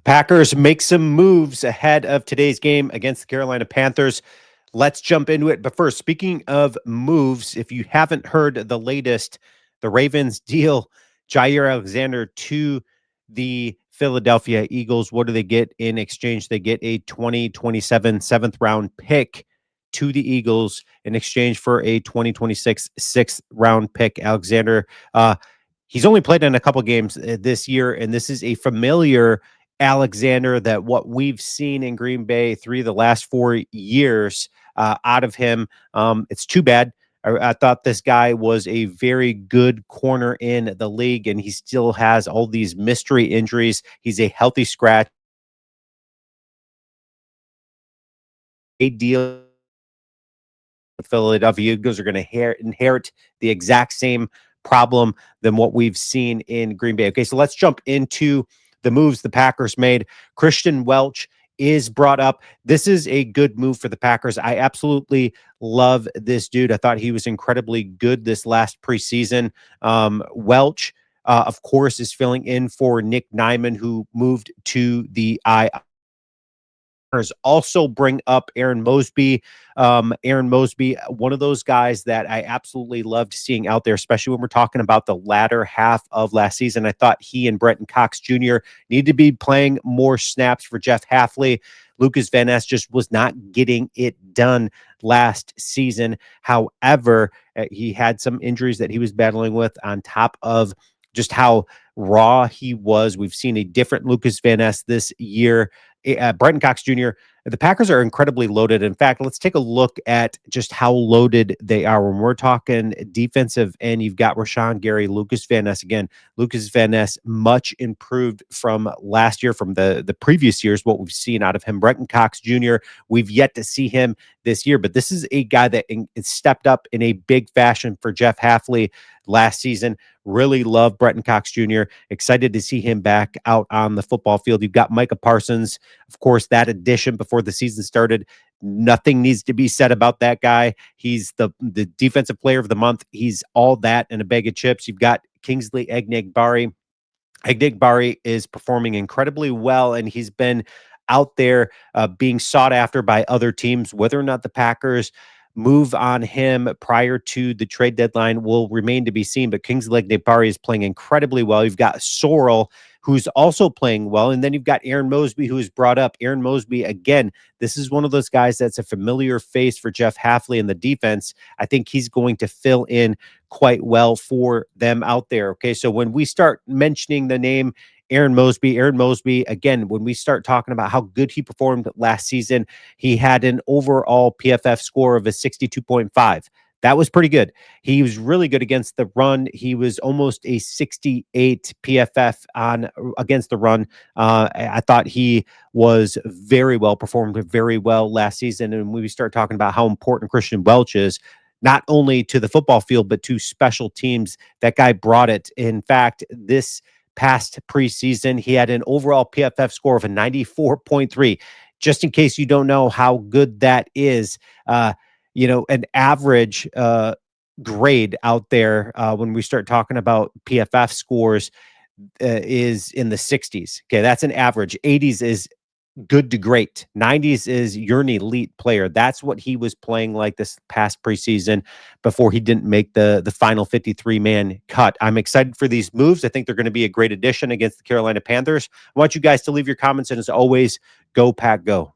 Packers make some moves ahead of today's game against the Carolina Panthers. Let's jump into it. But first, speaking of moves, if you haven't heard the latest, the Ravens deal Jair Alexander to the Philadelphia Eagles. What do they get in exchange? They get a 2027 seventh round pick to the Eagles in exchange for a 2026 sixth round pick. Alexander, he's only played in a couple games this year, and this is a familiar Alexander that what we've seen in Green Bay three of the last 4 years out of him. It's too bad. I thought this guy was a very good corner in the league, and he still has all these mystery injuries. He's a healthy scratch. A deal. The Philadelphia Eagles are going to inherit the exact same problem than what we've seen in Green Bay. Okay, so let's jump into the moves the Packers made. Christian Welch is brought up. This is a good move for the Packers. I absolutely love this dude. I thought he was incredibly good this last preseason. Welch, of course, is filling in for Nick Nyman, who moved to the IR. Also bring up Aaron Mosby. Aaron Mosby, one of those guys that I absolutely loved seeing out there, especially when we're talking about the latter half of last season. I thought he and Brenton Cox Jr. need to be playing more snaps for Jeff Hafley. Lucas Van Ness just was not getting it done last season. However, he had some injuries that he was battling with on top of just how raw he was. We've seen a different Lucas Van Ness this year. Brenton Cox Jr., the Packers are incredibly loaded. In fact, let's take a look at just how loaded they are. When we're talking defensive end, you've got Rashawn Gary, Lucas Van Ness. Again, Lucas Van Ness, much improved from last year, from the previous years, what we've seen out of him. Brenton Cox Jr., we've yet to see him this year, but this is a guy that stepped up in a big fashion for Jeff Hafley last season. Really love Brenton Cox Jr. Excited to see him back out on the football field. You've got Micah Parsons, of course, that addition before the season started. Nothing needs to be said about that guy. He's the defensive player of the month. He's all that and a bag of chips. You've got Kingsley Egnigbari. Egnigbari is performing incredibly well, and he's been out there being sought after by other teams. Whether or not the Packers move on him prior to the trade deadline will remain to be seen. But Kingsley Egnigbari is playing incredibly well. You've got Sorrell, who's also playing well. And then you've got Aaron Mosby, who is brought up. Aaron Mosby, again, this is one of those guys that's a familiar face for Jeff Hafley in the defense. I think he's going to fill in quite well for them out there. Okay, so when we start mentioning the name Aaron Mosby, again, when we start talking about how good he performed last season, he had an overall PFF score of a 62.5. That was pretty good. He was really good against the run. He was almost a 68 PFF on against the run. I thought he was very well performed, very well last season. And when we start talking about how important Christian Welch is, not only to the football field, but to special teams, that guy brought it. In fact, this past preseason, he had an overall PFF score of a 94.3. Just in case you don't know how good that is, an average grade out there when we start talking about PFF scores is in the 60s. Okay, that's an average. 80s is good to great. 90s is you're an elite player. That's what he was playing like this past preseason before he didn't make the final 53-man cut. I'm excited for these moves. I think they're going to be a great addition against the Carolina Panthers. I want you guys to leave your comments, and as always, go Pack Go.